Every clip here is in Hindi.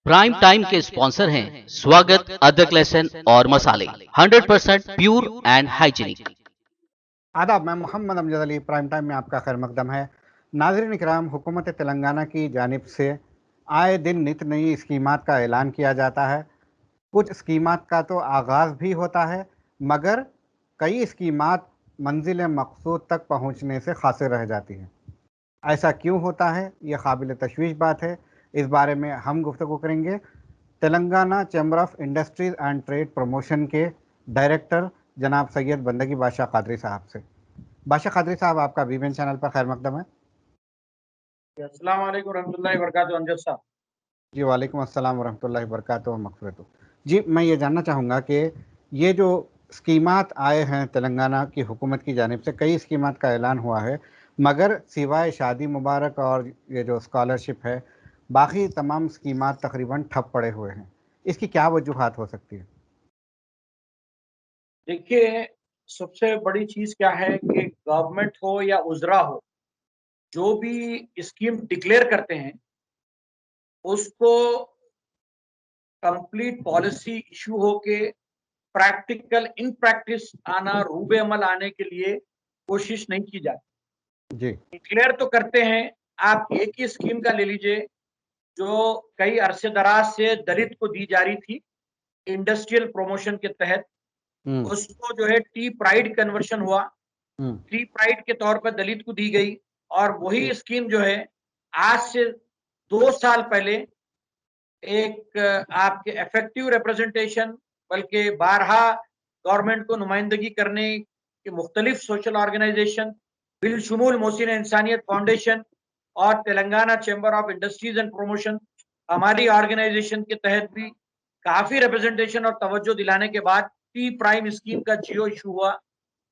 प्राइम टाइम के स्पॉन्सर हैं स्वागत, अदरक, लहसुन और मसाले, 100% प्योर एंड हाइजीनिक। आदाब, मैं मोहम्मद अमजद अली। प्राइम टाइम में आपका खैर मकदम है। नाज़रीन इकराम, हुकूमत तेलंगाना की जानिब से आए दिन नित नई स्कीमात का ऐलान किया जाता है। कुछ स्कीमात का तो आगाज़ भी होता है, मगर कई स्कीमात मंजिल मकसूद तक पहुँचने से खासे रह जाती हैं। ऐसा क्यों होता है, ये काबिल तशवीश बात है। इस बारे में हम गुफ्तगू करेंगे Telangana chamber of industries and trade promotion के डायरेक्टर जनाब सैयद बंदगी बादशाह कादरी साहब से। बादशाह कादरी साहब, आपका वीमेन चैनल पर खैर मकदम है। अस्सलाम वालेकुम रहमतुल्लाहि व बरकातुहू अमजद साहब। जी, वालेकुम अस्सलाम वरहमतुल्लाहि वबरकातुहू व मग़फ़िरतुहू। जी, मैं ये जानना चाहूँगा कि ये जो स्कीमात आए हैं तेलंगाना की हुकूमत की जानिब से, कई स्कीमात का ऐलान हुआ है, मगर सिवाय शादी मुबारक और ये जो स्कॉलरशिप है, बाकी तमाम स्कीमात तकरीबन ठप पड़े हुए हैं। इसकी क्या वजूहात हो सकती है? देखिए, सबसे बड़ी चीज़ क्या है कि गवर्नमेंट हो या उज़रा हो, जो भी स्कीम डिक्लेयर करते हैं, उसको कंप्लीट पॉलिसी इश्यू होके प्रैक्टिकल इन प्रैक्टिस आना, रूबे अमल आने के लिए कोशिश नहीं की जाती। जी। डिक्लेयर तो करते हैं, आप एक ही स्कीम का ले लीजिए, जो कई अरसे दराज से दलित को दी जा रही थी, इंडस्ट्रियल प्रमोशन के तहत। हुँ, उसको जो है टी प्राइड कन्वर्शन हुआ, हुँ, टी प्राइड के तौर पर दलित को दी गई और वही स्कीम जो है आज से 2 साल पहले एक आपके इफेक्टिव रिप्रेजेंटेशन, बल्कि बारहा गवर्नमेंट को नुमाइंदगी करने के मुख्तलिफ सोशल ऑर्गेनाइजेशन, बिलशुमूल मोहसिन इंसानियत फाउंडेशन और Telangana chamber of industries and promotion, हमारी ऑर्गेनाइजेशन के तहत भी काफ़ी रिप्रेजेंटेशन और तवज्जो दिलाने के बाद टी प्राइम स्कीम का जियो इशू हुआ।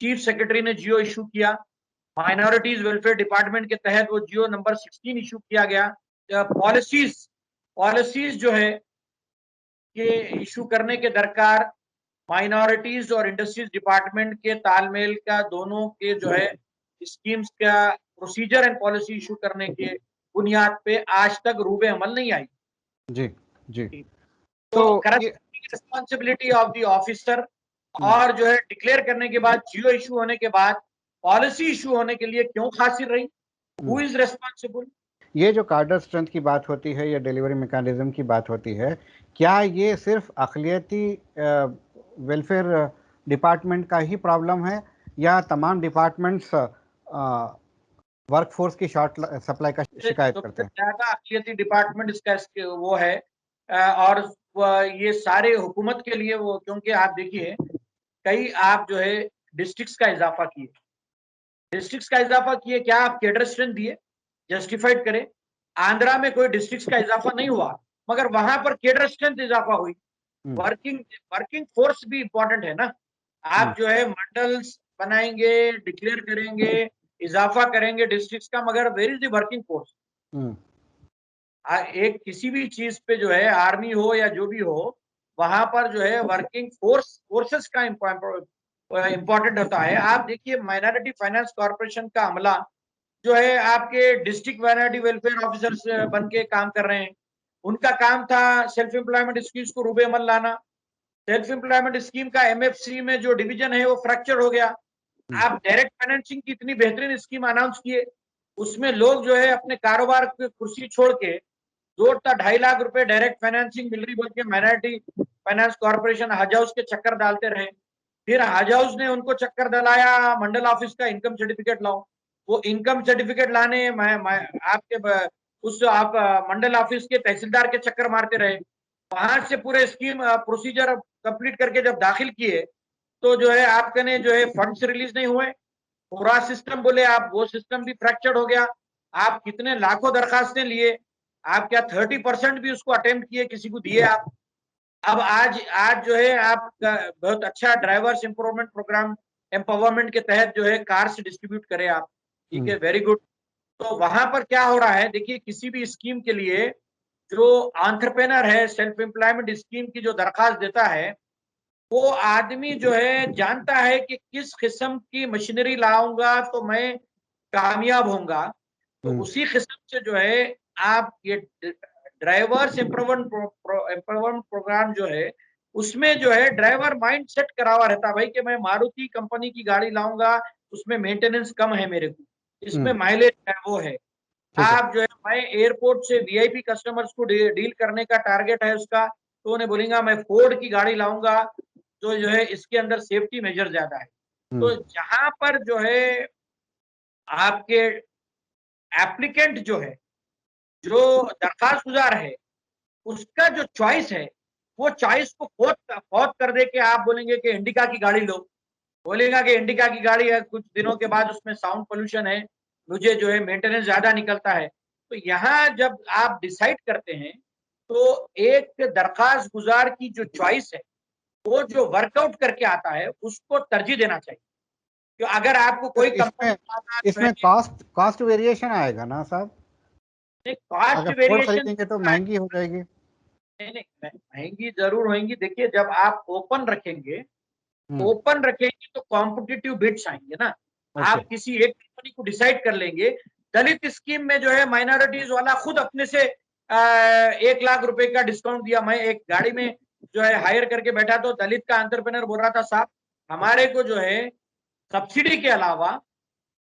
चीफ सेक्रेटरी ने जियो इशू किया। माइनॉरिटीज वेलफेयर डिपार्टमेंट के तहत वो जियो नंबर 16 इशू किया गया। पॉलिसीज पॉलिसीज जो है के इशू करने के दरकार माइनॉरिटीज और इंडस्ट्रीज डिपार्टमेंट के तालमेल का, दोनों के जो है स्कीम्स का प्रोसीजर एंड पॉलिसी इशू करने के बुनियाद पे आज तक रूबे अमल नहीं आई। जी, जी। तो तो ये corresponding responsibility of the officer, hmm, और जो है डिक्लेयर करने के बाद, जियो इशू होने के बाद पॉलिसी इशू होने के लिए क्यों खासिर रही? Who hmm. Is responsible? ये जो कार्डर स्ट्रेंथ की बात होती है या डिलीवरी मैकेनिज़्म की बात होती है, क्या ये सिर्फ़ अक़लियती वेलफ़ेयर डिपार्टमेंट का ही प्रॉब्लम है, या तमाम डिपार्टमेंट्स वर्कफ़ोर्स की शॉर्ट सप्लाई का शिकायत करते सबसे हैं? ज्यादा अक़लियती डिपार्टमेंट इसका वो है। और ये सारे हुकूमत के लिए वो, क्योंकि आप देखिए कई आप जो है डिस्ट्रिक्ट्स का इजाफा किए, क्या आप कैडर स्ट्रेंथ दिए? जस्टिफाइड करें। आंध्रा में कोई डिस्ट्रिक्ट्स का इजाफा नहीं हुआ, मगर वहां पर कैडर स्ट्रेंथ इजाफा हुई। हुँ, वर्किंग वर्किंग फोर्स भी इंपॉर्टेंट है ना। हुँ, आप जो है मंडल्स बनाएंगे, डिक्लेयर करेंगे, इजाफा करेंगे डिस्ट्रिक्ट्स का, मगर where is the working force? Hmm, एक किसी भी चीज पे जो है, आर्मी हो या जो भी हो, वहां पर जो है वर्किंग फोर्सेस का इम्पोर्टेंट होता है। आप देखिए माइनॉरिटी फाइनेंस कॉर्पोरेशन का अमला जो है आपके डिस्ट्रिक्ट माइनॉरिटी वेलफेयर ऑफिसर्स बन के काम कर रहे हैं। उनका काम था सेल्फ एम्प्लॉयमेंट स्कीम्स को रूबे अमल लाना। सेल्फ एम्प्लॉयमेंट स्कीम का एमएफसी में जो डिवीजन है वो फ्रैक्चर हो गया। हुँ, आप डायरेक्ट फाइनेंसिंग की इतनी बेहतरीन स्कीम अनाउंस किए, उसमें लोग जो है अपने कारोबार की कुर्सी छोड़ के 2.5 लाख रुपए डायरेक्ट फाइनेंसिंग मिल रही बोल के माइनॉरिटी फाइनेंस कॉर्पोरेशन हज हाउस के चक्कर डालते रहे। फिर हज हाउस ने उनको चक्कर दिलाया, मंडल ऑफिस का इनकम सर्टिफिकेट लाओ। वो इनकम सर्टिफिकेट लाने आपके उस आप मंडल ऑफिस के तहसीलदार के चक्कर मारते रहे। वहां से पूरे स्कीम प्रोसीजर कंप्लीट करके जब दाखिल किए, तो जो है आपके ने जो है फंड्स रिलीज नहीं हुए। पूरा सिस्टम बोले आप, वो सिस्टम भी फ्रैक्चर्ड हो गया। आप कितने लाखों दरखास्तें लिए, आप क्या 30% भी उसको अटेम्प्ट किए, किसी को दिए आप? अब आज आज जो है आप बहुत अच्छा ड्राइवर्स इम्प्रूवमेंट प्रोग्राम एम्पावरमेंट के तहत जो है कार्स डिस्ट्रीब्यूट करें आप, ठीक हुँ, है, वेरी गुड। तो वहां पर क्या हो रहा है, देखिए किसी भी स्कीम के लिए जो एंटरप्रेन्योर है, सेल्फ एम्प्लॉयमेंट स्कीम की जो दरखास्त देता है, वो आदमी जो है जानता है कि किस किस्म की मशीनरी लाऊंगा तो मैं कामयाब होऊंगा। तो हुँ, उसी किस्म से जो है आप ये ड्राइवर्स एम्पावरमेंट प्रोग्राम जो है उसमें जो है ड्राइवर माइंड सेट करा हुआ रहता है भाई कि मैं मारुति कंपनी की गाड़ी लाऊंगा, उसमें मेंटेनेंस कम है मेरे को, इसमें माइलेज है वो है। ठीक है। आप जो है मैं एयरपोर्ट से वीआईपी कस्टमर्स को डील करने का टारगेट है उसका, तो उन्हें बोलेगा मैं फोर्ड की गाड़ी लाऊंगा, तो जो है इसके अंदर सेफ्टी मेजर ज्यादा है। तो जहां पर जो है आपके एप्लीकेंट जो है, जो दरखास्त गुजार है, उसका जो चॉइस है वो चॉइस को फौत कर दे के आप बोलेंगे कि इंडिका की गाड़ी लो, बोलेगा कि इंडिका की गाड़ी है, कुछ दिनों के बाद उसमें साउंड पोल्यूशन है, मुझे जो है मेंटेनेंस ज्यादा निकलता है। तो यहाँ जब आप डिसाइड करते हैं तो एक दरखास्त गुजार की जो चॉइस है वो जो वर्कआउट करके आता है उसको तरजीह देना चाहिए। तो अगर आपको कोई इसमें इसमें कॉस्ट वेरिएशन आएगा ना साहब? कॉस्ट अगर फोर्ड वेरिएशन खरीदेंगे तो महंगी हो जाएगी। नहीं, महंगी जरूर होंगी। देखिए जब आप ओपन रखेंगे तो कॉम्पिटिटिव बिड्स आएंगे ना। आप किसी एक कंपनी को डिसाइड कर लेंगे। दलित स्कीम में जो है माइनॉरिटीज वाला खुद अपने से 1 लाख रुपए का डिस्काउंट दिया। मैं एक गाड़ी में जो है हायर करके बैठा तो दलित का एंटरप्रेन्योर बोल रहा था, साहब हमारे को जो है सब्सिडी के अलावा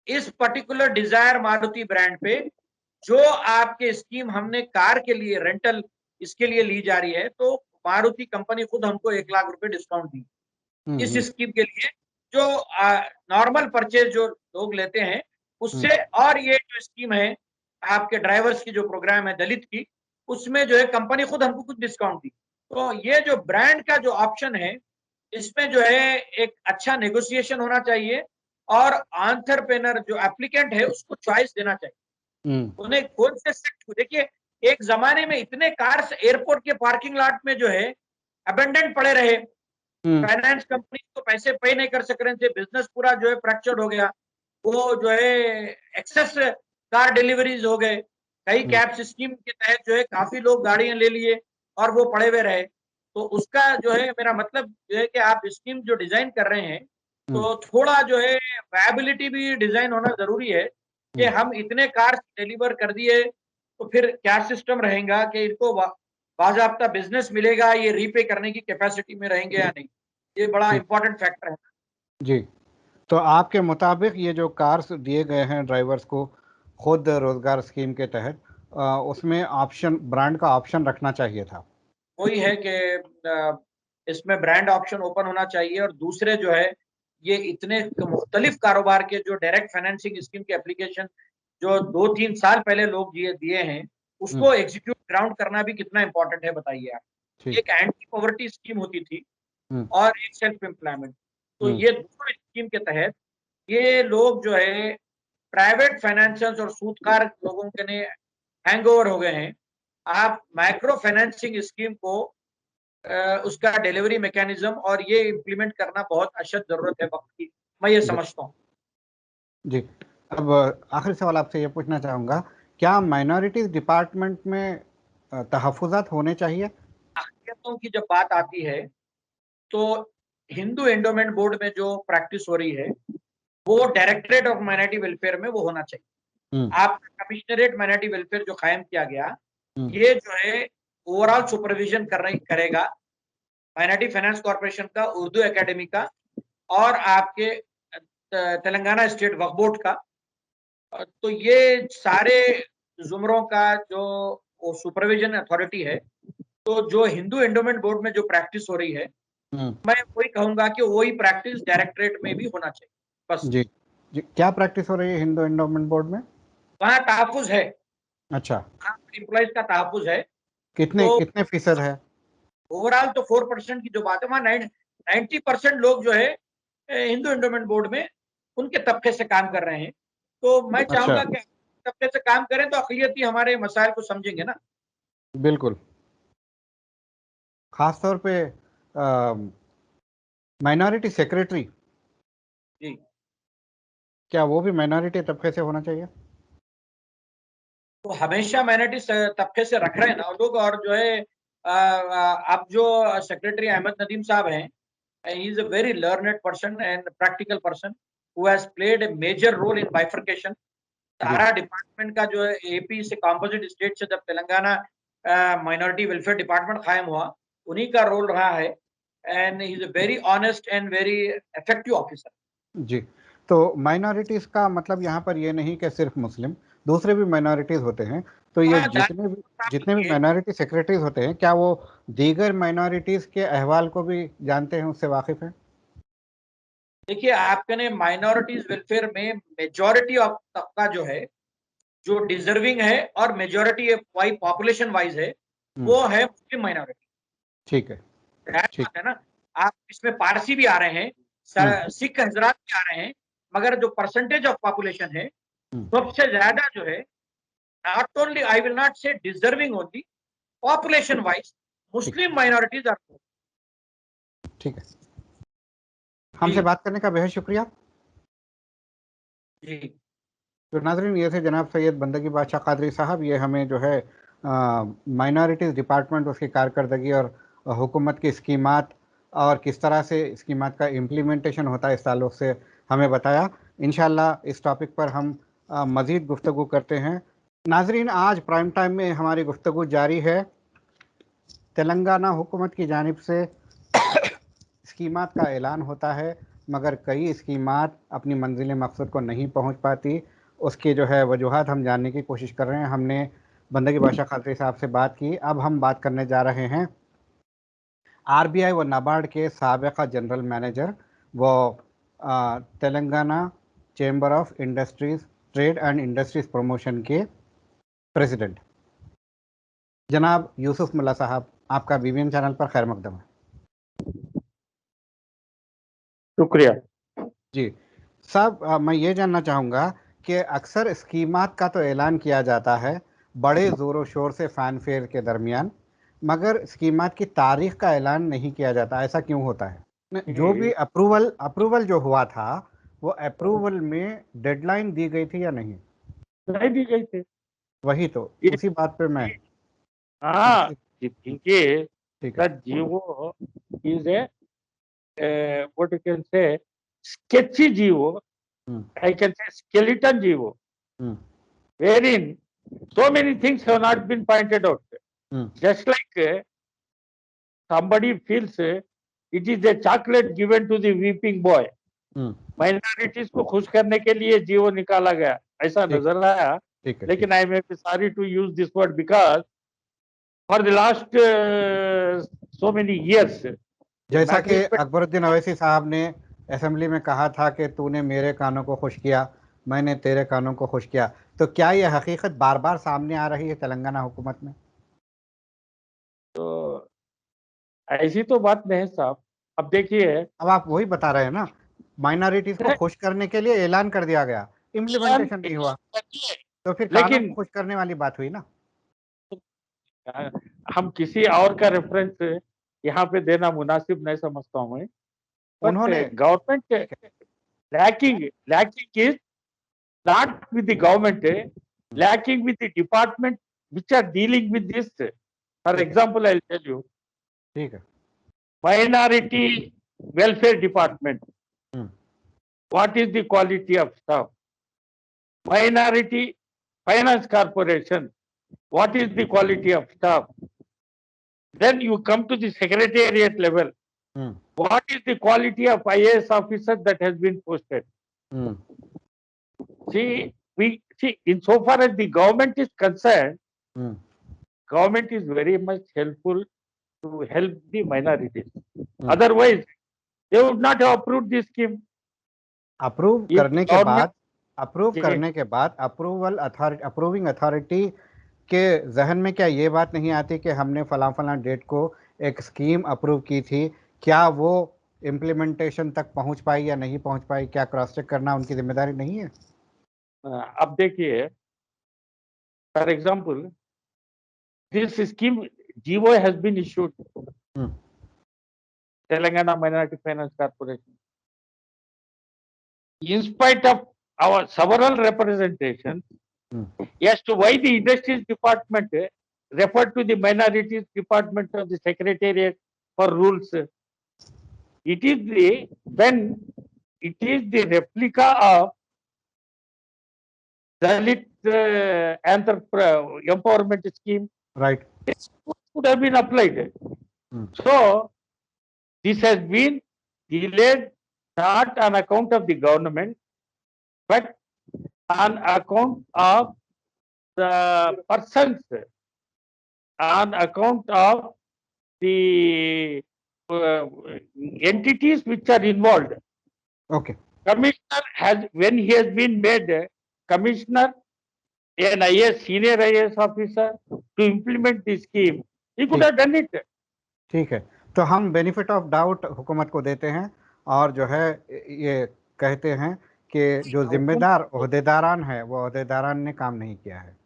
इस पर्टिकुलर डिजायर मारुति ब्रांड पे जो आपके स्कीम हमने कार के लिए रेंटल इसके लिए ली जा रही है, तो मारुति कंपनी खुद हमको 1 लाख रुपए डिस्काउंट दी इस स्कीम के लिए, जो नॉर्मल परचेज जो लोग लेते हैं उससे। और ये जो स्कीम है आपके ड्राइवर्स की जो प्रोग्राम है दलित की, उसमें जो है कंपनी खुद हमको कुछ डिस्काउंट दी। तो ये जो ब्रांड का जो ऑप्शन है इसमें जो है एक अच्छा नेगोशिएशन होना चाहिए और एंटरप्रेन्योर जो एप्लीकेंट है उसको चॉइस देना चाहिए। उन्हें कौन से सेक्टर, देखिए एक जमाने में इतने कार्स एयरपोर्ट के पार्किंग लॉट में जो है अबेंडेंट पड़े रहे, फाइनेंस कंपनी को पैसे पे नहीं कर सक रहे थे, बिजनेस पूरा जो है फ्रैक्चर्ड हो गया। वो जो है एक्सेस कार डिलीवरीज हो गए, कई कैब्स स्कीम के तहत जो है काफी लोग गाड़ियां ले लिए और वो पड़े हुए रहे। तो उसका जो है मेरा मतलब जो है कि आप स्कीम जो डिजाइन कर रहे हैं तो थोड़ा जो है वायबिलिटी भी डिजाइन होना जरूरी है कि हम इतने कार डिलीवर कर दिए तो फिर क्या सिस्टम रहेगा कि इनको बाजाब्ता बिजनेस मिलेगा, ये रीपे करने की कैपेसिटी में रहेंगे या नहीं, ये बड़ा इंपॉर्टेंट फैक्टर है। जी, तो आपके मुताबिक ये जो कार्स दिए गए हैं ड्राइवर्स को खुद रोजगार स्कीम के तहत, उसमें ऑप्शन ब्रांड का ऑप्शन रखना चाहिए था। वही है कि इसमें ब्रांड ऑप्शन ओपन होना चाहिए। और दूसरे जो है ये इतने मुख्तलिफ कारोबार के जो डायरेक्ट फाइनेंसिंग स्कीम के एप्लीकेशन जो 2-3 साल पहले लोग दिए हैं उसको एग्जीक्यूट ग्राउंड करना भी कितना इंपॉर्टेंट है बताइए आप। एक एंटी पॉवर्टी स्कीम होती थी और एक सेल्फ एम्प्लॉयमेंट। तो ये दोनों स्कीम के तहत ये लोग जो है प्राइवेट फाइनेंशियल और सूदखार लोगों के लिए हैंगओवर हो गए हैं। आप माइक्रो फाइनेंसिंग स्कीम को उसका डिलीवरी मैकेनिज्म और ये इम्प्लीमेंट करना बहुत अशद जरूरत है वक्त की, मैं ये समझता हूँ। जी, अब आखिरी सवाल आपसे ये पूछना चाहूँगा, क्या माइनॉरिटीज डिपार्टमेंट में तहफ़्फ़ुज़ात होने चाहिए? अक़लियतों की जब बात आती है तो हिंदू एंडोमेंट बोर्ड में जो प्रैक्टिस हो रही है वो डायरेक्टरेट ऑफ माइनॉरिटी वेलफेयर में वो होना चाहिए। आपका कमिश्नरेट माइनॉरिटी वेलफेयर जो कायम किया गया, ये जो है ओवरऑल सुपरविजन करेगा माइनॉरिटी फाइनेंस कॉर्पोरेशन का, उर्दू एकेडमी का और आपके तेलंगाना स्टेट वक्फ बोर्ड का। तो ये सारे जुमरों का जो सुपरविजन अथॉरिटी है, तो जो हिंदू एंडोमेंट बोर्ड में जो प्रैक्टिस हो रही है मैं वही कहूंगा कि वही प्रैक्टिस डायरेक्टरेट में भी होना चाहिए बस। जी, जी, क्या प्रैक्टिस हो रही है हिंदू एंडोमेंट बोर्ड में? वहाँ तहफ़्फ़ुज़ है। अच्छा, एम्प्लॉइज का तहफ़्फ़ुज़ है। कितने फीसद है? ओवरऑल तो 4% की जो बात है वहाँ 90% लोग जो है हिंदू एंडोमेंट बोर्ड में उनके तबके से काम कर रहे हैं। तो मैं चाहूंगा कि तबके से काम करें तो अक़लियती हमारे मसाइल को समझेंगे ना। बिल्कुल, खास तौर पे माइनॉरिटी सेक्रेटरी, जी, क्या वो भी माइनॉरिटी तबके से होना चाहिए? तो हमेशा माइनॉरिटी तबके से रख रहे हैं ना लोग। और जो है अब जो सेक्रेटरी अहमद नदीम साहब हैं, he is a very learned person and practical person who has played a major role in bifurcation। सारा डिपार्टमेंट का जो है एपी से कंपोजिट स्टेट से जब तेलंगाना माइनॉरिटी वेलफेयर डिपार्टमेंट कायम हुआ, उन्हीं का रोल रहा है, and he is a very honest and very effective officer. जी, तो माइनॉरिटीज़ का मतलब यहाँ पर ये नहीं कि सिर्फ मुस्लिम, दूसरे भी माइनॉरिटीज़ होते हैं। तो ये हाँ, जितने भी माइनॉरिटी सेक्रेटरीज़ होते हैं, क्या वो दीगर माइनॉरिटीज़ के अहवाल को भी जानते हैं, उससे वाकिफ़ हैं? देखिए, आपके ने माइनॉरिटीज वेलफेयर में मेजॉरिटी ऑफ तबका जो है, जो डिजर्विंग है और मेजॉरिटी वाइज पॉपुलेशन वाइज है, हुँ, वो है मुस्लिम माइनॉरिटी। ठीक है, ठीक। बात है ना, आप इसमें पारसी भी आ रहे हैं, हुँ, सिख हजरात भी आ रहे हैं, मगर जो परसेंटेज ऑफ पॉपुलेशन है, हुँ, सबसे ज्यादा जो है, not only I will not से डिजर्विंग ओनली, पॉपुलेशन वाइज ठीक, मुस्लिम माइनॉरिटीज आर। ठीक है। जी हमसे बात करने का बेहद शुक्रिया। जी। तो नाज़रीन, ये थे जनाब सैयद बंदगी बादशाह कादरी साहब। ये हमें जो है माइनॉरिटीज़ डिपार्टमेंट, उसकी कारकर्दगी और हुकूमत की स्कीमात और किस तरह से स्कीमात का इम्प्लीमेंटेशन होता है, इस ताल्लुक़ से हमें बताया। इंशाअल्लाह इस टॉपिक पर हम मज़ीद गुफ्तगू करते हैं। नाज़रीन, आज प्राइम टाइम में हमारी गुफ्तगू जारी है। तेलंगाना हुकूमत की जानिब से स्कीमात का ऐलान होता है, मगर कई स्कीमात अपनी मंजिल मकसद को नहीं पहुंच पाती। उसकी जो है वजूहात हम जानने की कोशिश कर रहे हैं। हमने बंदगी बादशाह खात्री साहब से बात की। अब हम बात करने जा रहे हैं आरबीआई व नाबार्ड के साबिक़ा जनरल मैनेजर व Telangana chamber of industries, trade and industries promotion के प्रेसिडेंट जनाब यूसुफ मुल्ला साहब, आपका बीबीएन चैनल पर खैर मकदम है। शुक्रिया। जी साहब, मैं ये जानना चाहूँगा कि अक्सर स्कीमात का तो ऐलान किया जाता है बड़े ज़ोरों शोर से फैनफेयर के दरमियान, मगर स्कीमात की तारीख का ऐलान नहीं किया जाता। ऐसा क्यों होता है? जो भी अप्रूवल अप्रूवल जो हुआ था, वो अप्रूवल में डेडलाइन दी गई थी या नहीं? नहीं दी गई थी वही तो, ये। उसी बात पे मैं हाँ, ठीक देखिए, है। that GO is a what you can say sketchy GO. Hmm, I can say skeleton GO, hmm, wherein so many things have not been pointed out. Hmm, Just like somebody feels it is a chocolate given to the weeping boy. Hmm, minorities को खुश करने के लिए जीओ निकाला गया, ऐसा ठीक नजर आया। ठीक है, ठीक। लेकिन I may be sorry to use this word because for the last so many years the जैसा कि management अकबरुद्दीन अवैसी साहब ने असेंबली में कहा था कि तूने मेरे कानों को खुश किया, मैंने तेरे कानों को खुश किया, तो क्या ये हकीकत बार बार सामने आ रही है तेलंगाना हुकूमत में? तो ऐसी तो बात नहीं साहब। अब देखिए, अब आप वही बता रहे हैं ना, माइनॉरिटीज को खुश करने के लिए ऐलान कर दिया गया, इम्प्लीमेंटेशन नहीं हुआ, तो फिर कानों को लेकिन खुश करने वाली बात हुई ना। हम किसी और का रेफरेंस यहाँ पे देना मुनासिब नहीं समझता हूँ मैं। बट उन्होंने government lacking is not with the government, lacking with the department which are dealing with this. For ठीक है, example, I'll tell you, ठीक है। minority welfare department. Hmm, What is the quality of staff? Minority finance corporation. What is the quality of staff? Then you come to the secretariat level. Hmm, What is the quality of IAS officer that has been posted? Hmm, See, we see insofar as the government is concerned, hmm, government is very much helpful to help the minorities. Hmm. Otherwise, they would not have approved this scheme. Approve If करने के government, बाद अप्रूव करने के बाद अप्रूविंग अथॉरिटी के जहन में क्या ये बात नहीं आती कि हमने फलां फलां डेट को एक स्कीम अप्रूव की थी, क्या वो इम्प्लीमेंटेशन तक पहुंच पाई या नहीं पहुंच पाई? क्या क्रॉस चेक करना उनकी जिम्मेदारी नहीं है? अब देखिए, for example, this scheme GO has been issued. Hmm, Telangana Minority Finance Corporation. In spite of our several representations hmm, as to why the industries department referred to the minorities department of the secretariat for rules. It is the replica of Dalit empowerment scheme right. Would have been applied. So this has been delayed not on account of the government, but on account of the persons, on account of the entities which are involved. Okay. Commissioner has, when he has been made commissioner, an IAS, senior IAS officer, to implement the scheme, he could have done it. ठीक है, तो हम बेनिफिट ऑफ डाउट हुकूमत को देते हैं और जो है ये कहते हैं कि जो जिम्मेदार ओहदेदारान है वो ओहदेदारान ने काम नहीं किया है।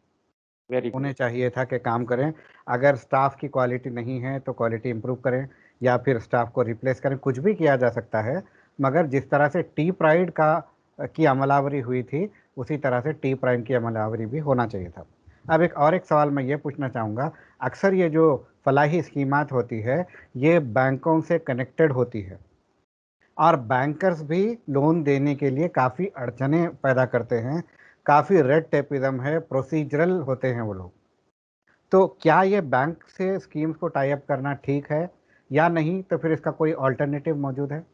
Very good. उन्हें चाहिए था कि काम करें, अगर स्टाफ की क्वालिटी नहीं है तो क्वालिटी इंप्रूव करें या फिर स्टाफ को रिप्लेस करें, कुछ भी किया जा सकता है, मगर जिस तरह से टी प्राइड की अमलावरी हुई थी उसी तरह से टी प्राइम की अमलावरी भी होना चाहिए था। अब एक सवाल मैं ये पूछना चाहूँगा, अक्सर ये जो फलाही स्कीमात होती है ये बैंकों से कनेक्टेड होती है और बैंकर्स भी लोन देने के लिए काफ़ी अड़चने पैदा करते हैं, काफ़ी रेड टेपिज्म है, प्रोसीजरल होते हैं वो लोग। तो क्या ये बैंक से स्कीम्स को टाई अप करना ठीक है या नहीं, तो फिर इसका कोई ऑल्टरनेटिव मौजूद है?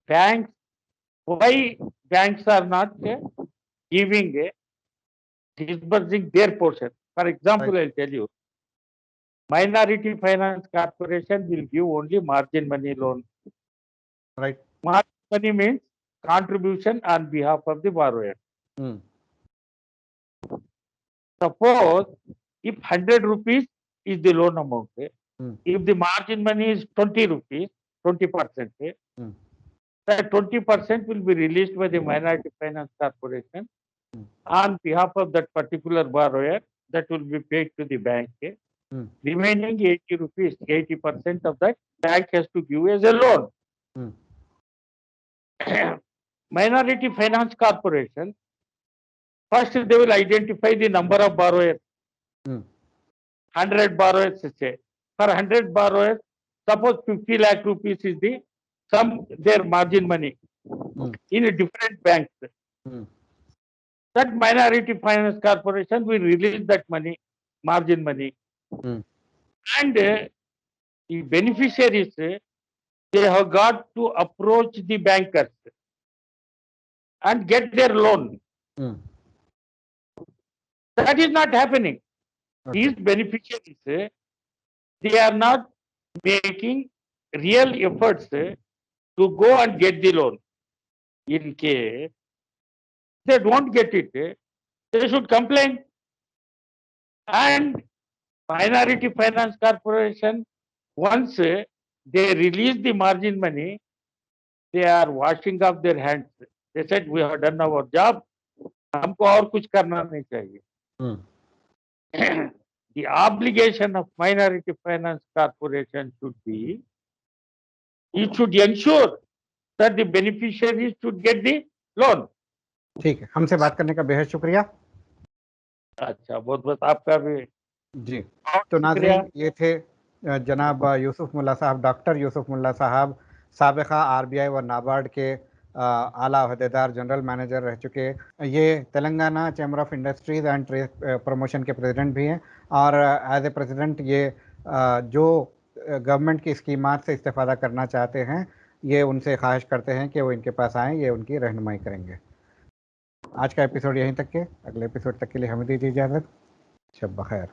Banks, why banks are not giving disbursing their portion? For example, I'll tell you, Minority Finance Corporation will give only margin money loan. Right. Margin money means contribution on behalf of the borrower. Suppose if 100 rupees is the loan amount, if the margin money is 20 rupees, 20%, that 20% will be released by the Minority Finance Corporation on behalf of that particular borrower, that will be paid to the bank. Remaining 80 rupees, 80% of that bank has to give as a loan. Minority Finance Corporation, first they will identify the number of borrowers. 100 borrowers, say. For 100 borrowers, suppose 50 lakh rupees is the their margin money in a different banks. That Minority Finance Corporation will release that money, margin money. And the beneficiaries, they have got to approach the bankers and get their loan. That is not happening. These beneficiaries, they are not making real efforts to go and get the loan. In case they don't get it, they should complain. And Minority Finance Corporation, once they release the margin money, they are washing off their hands. They said, we have done our job. हमको और कुछ करना नहीं चाहिए. The obligation of Minority Finance Corporation should be, it should ensure that the beneficiaries should get the loan. ठीक है, हमसे बात करने का बेहद शुक्रिया। अच्छा, बहुत बहुत आपका भी जी। तो नाज़रीन, ये थे जनाब यूसुफ मुल्ला साहब, डॉक्टर यूसुफ मुल्ला साहब, साबिक़ा आरबीआई व नाबार्ड के आला ओहदेदार, जनरल मैनेजर रह चुके। ये Telangana chamber of industries and trade promotion के प्रेसिडेंट भी हैं और एज ए प्रेसिडेंट ये जो गवर्नमेंट की स्कीमात से इस्तेफ़ादा करना चाहते हैं ये उनसे ख्वाहिश करते हैं कि वो इनके पास आएँ, ये उनकी रहनुमाई करेंगे। आज का एपिसोड यहीं तक के, अगले एपिसोड तक के लिए हमें दीजिए इजाज़त। शब बख़ैर।